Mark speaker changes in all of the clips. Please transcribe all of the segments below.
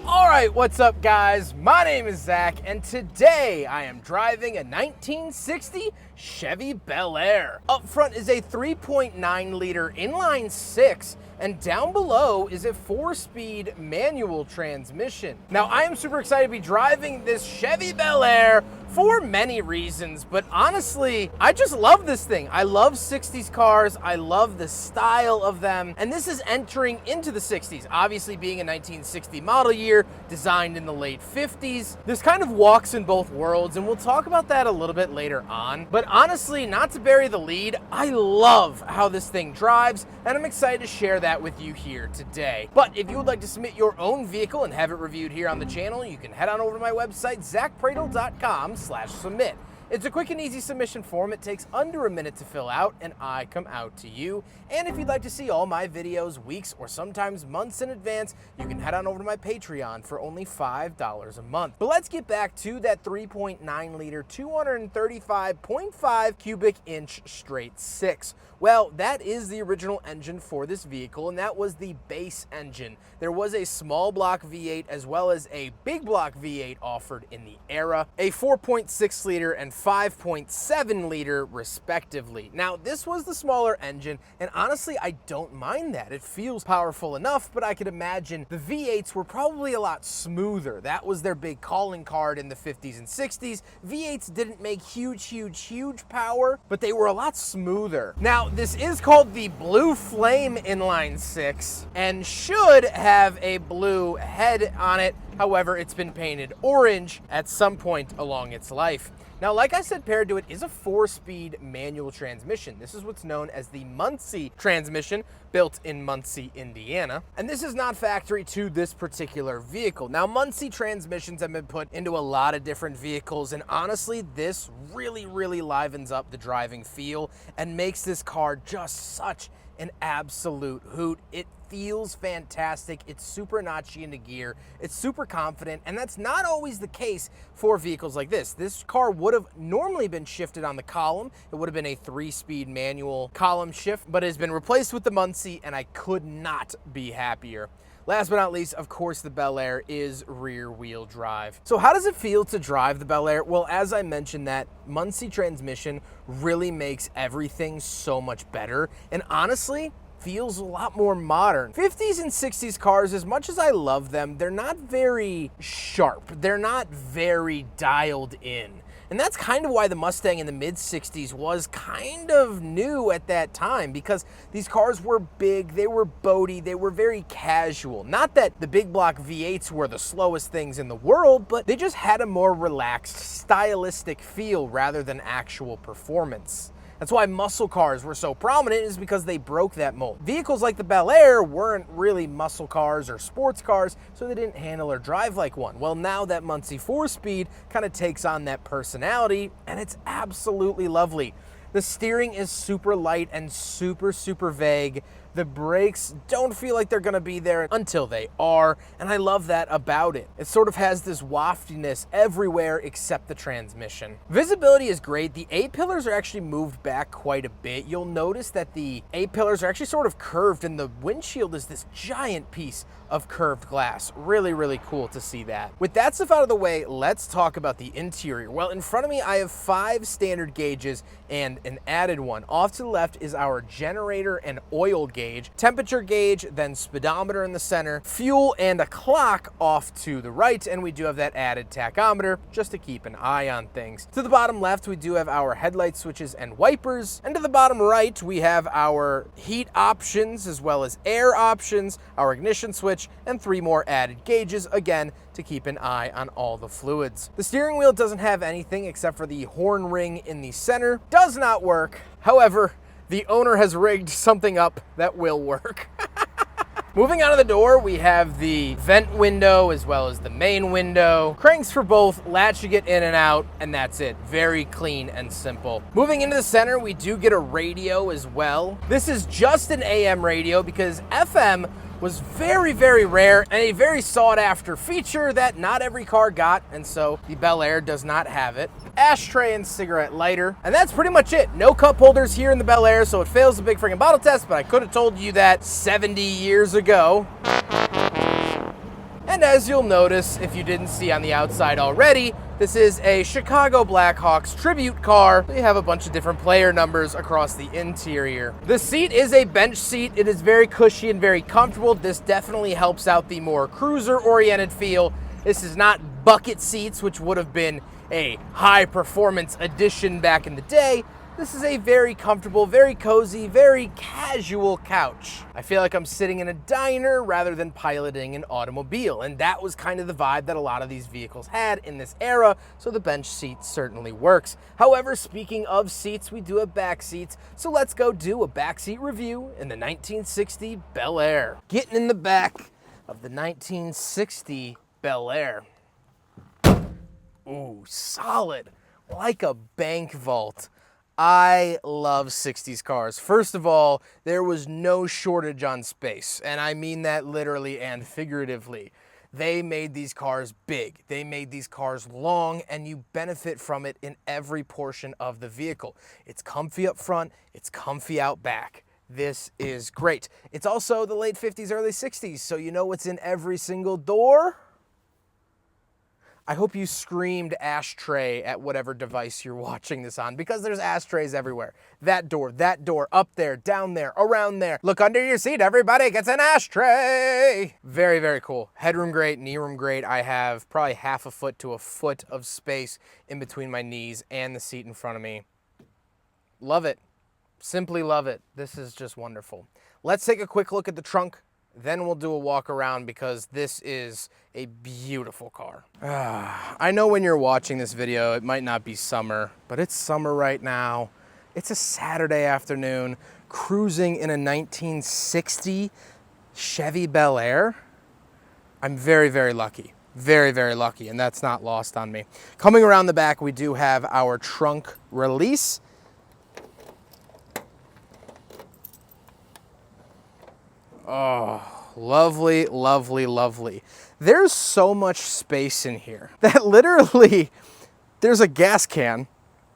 Speaker 1: Alright, what's up guys? My name is Zach, and today I am driving a 1960 Chevy Bel Air. Up front is a 3.9 liter inline six, and down below is a 4-speed manual transmission. Now I am super excited to be driving this Chevy Bel Air for many reasons, but honestly, I just love this thing. I love 60s cars, I love the style of them, and this is entering into the 60s, obviously being a 1960 model year, designed in the late 50s. This kind of walks in both worlds, and we'll talk about that a little bit later on. But honestly, not to bury the lead, I love how this thing drives, and I'm excited to share that with you here today. But if you would like to submit your own vehicle and have it reviewed here on the channel, you can head on over to my website, zackpradel.com/submit. It's a quick and easy submission form. It takes under a minute to fill out, and I come out to you. And if you'd like to see all my videos weeks or sometimes months in advance, you can head on over to my Patreon for only $5 a month. But let's get back to that 3.9 liter, 235.5 cubic inch straight six. Well, that is the original engine for this vehicle, and that was the base engine. There was a small block V8 as well as a big block V8 offered in the era, a 4.6 liter and 5.7 liter respectively. Now, this was the smaller engine, and honestly, I don't mind that. It feels powerful enough, but I could imagine the V8s were probably a lot smoother. That was their big calling card in the 50s and 60s. V8s didn't make huge power, but they were a lot smoother. Now, this is called the Blue Flame inline six and should have a blue head on it. However, it's been painted orange at some point along its life. Now, like I said, paired to it is a 4-speed manual transmission. This is what's known as the Muncie transmission, built in Muncie, Indiana. And this is not factory to this particular vehicle. Now, Muncie transmissions have been put into a lot of different vehicles, and honestly, this really livens up the driving feel and makes this car just such an absolute hoot. It feels fantastic. It's super notchy into gear. It's super confident, and that's not always the case for vehicles like this. This car would have normally been shifted on the column. It would have been a 3-speed manual column shift, but it has been replaced with the Muncie, and I could not be happier. Last but not least, of course, the Bel Air is rear-wheel drive. So how does it feel to drive the Bel Air? Well, as I mentioned, that Muncie transmission really makes everything so much better, and honestly, feels a lot more modern. 50s and 60s cars, as much as I love them, they're not very sharp. They're not very dialed in. And that's kind of why the Mustang in the mid-60s was kind of new at that time, because these cars were big, they were boaty, they were very casual. Not that the big block V8s were the slowest things in the world, but they just had a more relaxed, stylistic feel rather than actual performance. That's why muscle cars were so prominent, is because they broke that mold. Vehicles like the Bel Air weren't really muscle cars or sports cars, so they didn't handle or drive like one. Well, now that Muncie 4-speed kind of takes on that personality, and it's absolutely lovely. The steering is super light and super vague. The brakes don't feel like they're gonna be there until they are, and I love that about it. It sort of has this waftiness everywhere except the transmission. Visibility is great. The A-pillars are actually moved back quite a bit. You'll notice that the A-pillars are actually sort of curved, and the windshield is this giant piece of curved glass. Really cool to see that. With that stuff out of the way, let's talk about the interior. Well, in front of me, I have 5 standard gauges and an added one. Off to the left is our generator and oil gauge, temperature gauge, then speedometer in the center, fuel, and a clock off to the right, and we do have that added tachometer just to keep an eye on things. To the bottom left, we do have our headlight switches and wipers, and to the bottom right, we have our heat options as well as air options, our ignition switch, and 3 more added gauges, again, to keep an eye on all the fluids. The steering wheel doesn't have anything except for the horn ring in the center. Does not work. However, the owner has rigged something up that will work. Moving out of the door, we have the vent window as well as the main window. Cranks for both, latch to get in and out, and that's it. Very clean and simple. Moving into the center, we do get a radio as well. This is just an AM radio because FM was very, very rare and a very sought after feature that not every car got, and so the Bel Air does not have it. Ashtray and cigarette lighter, and that's pretty much it. No cup holders here in the Bel Air, so it fails the big friggin' bottle test, but I could have told you that 70 years ago. And as you'll notice, if you didn't see on the outside already, this is a Chicago Blackhawks tribute car. You have a bunch of different player numbers across the interior. The seat is a bench seat. It is very cushy and very comfortable. This definitely helps out the more cruiser-oriented feel. This is not bucket seats, which would have been a high-performance edition back in the day. This is a very comfortable, very cozy, very casual couch. I feel like I'm sitting in a diner rather than piloting an automobile, and that was kind of the vibe that a lot of these vehicles had in this era, so the bench seat certainly works. However, speaking of seats, we do have back seats, so let's go do a backseat review in the 1960 Bel Air. Getting in the back of the 1960 Bel Air. Ooh, solid, like a bank vault. I love 60s cars. First of all, there was no shortage on space, and I mean that literally and figuratively. They made these cars big. They made these cars long, and you benefit from it in every portion of the vehicle. It's comfy up front, it's comfy out back. This is great. It's also the late 50s, early 60s, so you know what's in every single door? I hope you screamed ashtray at whatever device you're watching this on, because there's ashtrays everywhere. That door, up there, down there, around there. Look under your seat, everybody gets an ashtray. Very, very cool. Headroom great, knee room great. I have probably half a foot to a foot of space in between my knees and the seat in front of me. Love it. Simply love it. This is just wonderful. Let's take a quick look at the trunk. Then we'll do a walk around because this is a beautiful car. I know when you're watching this video, it might not be summer, but it's summer right now. It's a Saturday afternoon, cruising in a 1960 Chevy Bel Air. I'm very, very lucky. Very, very lucky, and that's not lost on me. Coming around the back, we do have our trunk release. Oh, lovely, lovely, lovely. There's so much space in here that literally there's a gas can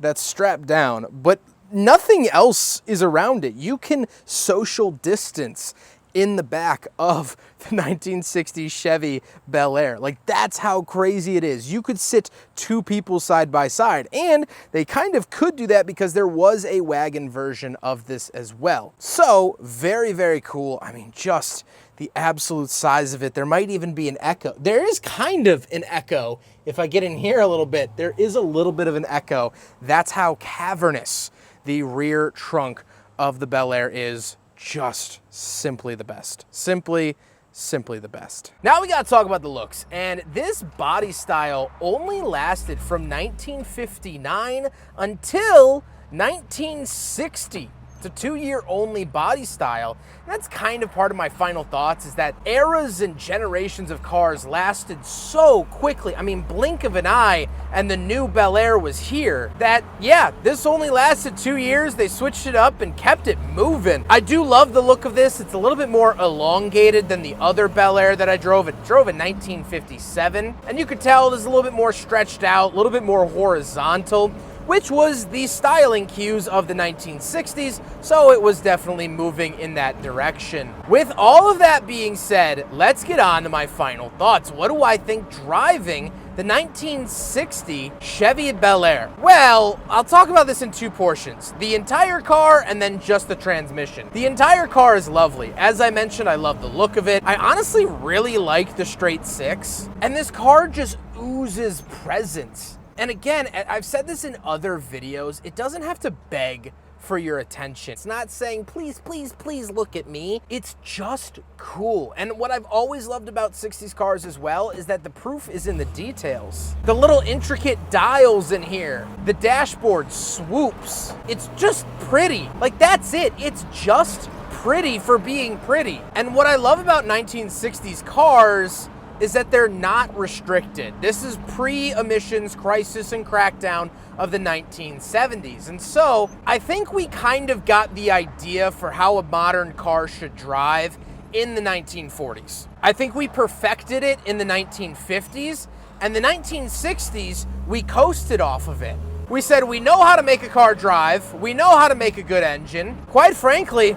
Speaker 1: that's strapped down, but nothing else is around it. You can social distance in the back of the 1960 Chevy Bel Air. Like, that's how crazy it is. You could sit two people side by side, and they kind of could do that because there was a wagon version of this as well. So very, very cool. I mean, just the absolute size of it. There might even be an echo. There is kind of an echo. If I get in here a little bit, there is a little bit of an echo. That's how cavernous the rear trunk of the Bel Air is. Just simply the best. Simply the best. Now we gotta talk about the looks, and this body style only lasted from 1959 until 1960. It's a 2-year only body style. And that's kind of part of my final thoughts, is that eras and generations of cars lasted so quickly. I mean, blink of an eye and the new Bel Air was here. That, yeah, this only lasted 2 years. They switched it up and kept it moving. I do love the look of this. It's a little bit more elongated than the other Bel Air that I drove. It drove in 1957. And you could tell there's a little bit more stretched out, a little bit more horizontal, which was the styling cues of the 1960s, so it was definitely moving in that direction. With all of that being said, let's get on to my final thoughts. What do I think driving the 1960 Chevy Bel Air? Well, I'll talk about this in two portions. The entire car and then just the transmission. The entire car is lovely. As I mentioned, I love the look of it. I honestly really like the straight six, and this car just oozes presence. And again, I've said this in other videos, it doesn't have to beg for your attention. It's not saying, please, please, please look at me. It's just cool. And what I've always loved about 60s cars as well is that the proof is in the details. The little intricate dials in here, the dashboard swoops. It's just pretty. Like, that's it. It's just pretty for being pretty. And what I love about 1960s cars is that they're not restricted. This is pre-emissions crisis and crackdown of the 1970s. And so I think we kind of got the idea for how a modern car should drive in the 1940s. I think we perfected it in the 1950s, and the 1960s, we coasted off of it. We said, we know how to make a car drive, we know how to make a good engine. Quite frankly,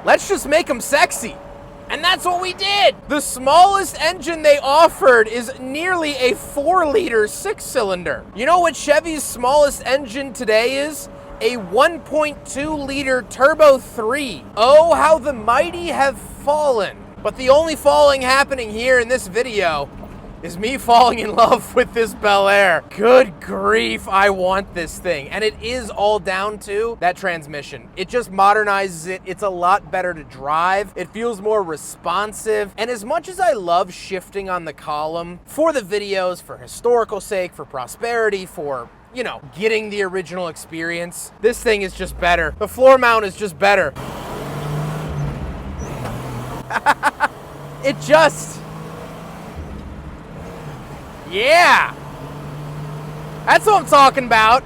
Speaker 1: let's just make them sexy. And that's what we did. The smallest engine they offered is nearly a 4-liter 6-cylinder. You know what Chevy's smallest engine today is? A 1.2-liter Turbo 3. Oh, how the mighty have fallen. But the only falling happening here in this video is me falling in love with this Bel Air. Good grief, I want this thing. And it is all down to that transmission. It just modernizes it. It's a lot better to drive. It feels more responsive. And as much as I love shifting on the column for the videos, for historical sake, for prosperity, for, you know, getting the original experience, this thing is just better. The floor mount is just better. It just... Yeah, that's what I'm talking about.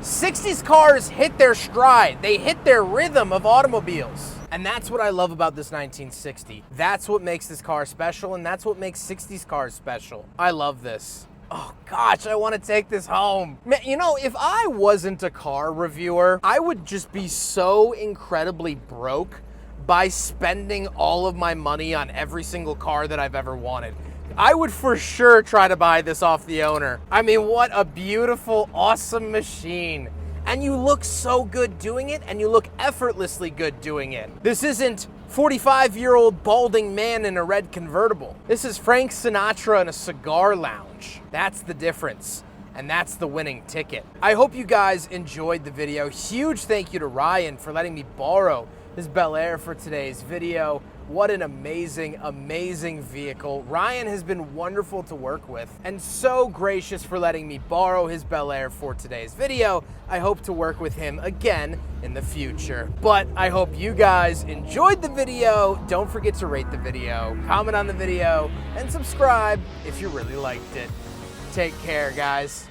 Speaker 1: 60s cars hit their stride. They hit their rhythm of automobiles. And that's what I love about this 1960. That's what makes this car special, and that's what makes 60s cars special. I love this. Oh gosh, I want to take this home. Man, you know, if I wasn't a car reviewer, I would just be so incredibly broke by spending all of my money on every single car that I've ever wanted. I would for sure try to buy this off the owner. I mean, what a beautiful, awesome machine. And you look so good doing it, and you look effortlessly good doing it. This isn't 45-year-old balding man in a red convertible. This is Frank Sinatra in a cigar lounge. That's the difference. And that's the winning ticket. I hope you guys enjoyed the video. Huge thank you to Ryan for letting me borrow his Bel Air for today's video. What an amazing, amazing vehicle. Ryan has been wonderful to work with and so gracious for letting me borrow his Bel Air for today's video. I hope to work with him again in the future. But I hope you guys enjoyed the video. Don't forget to rate the video, comment on the video, and subscribe if you really liked it. Take care, guys.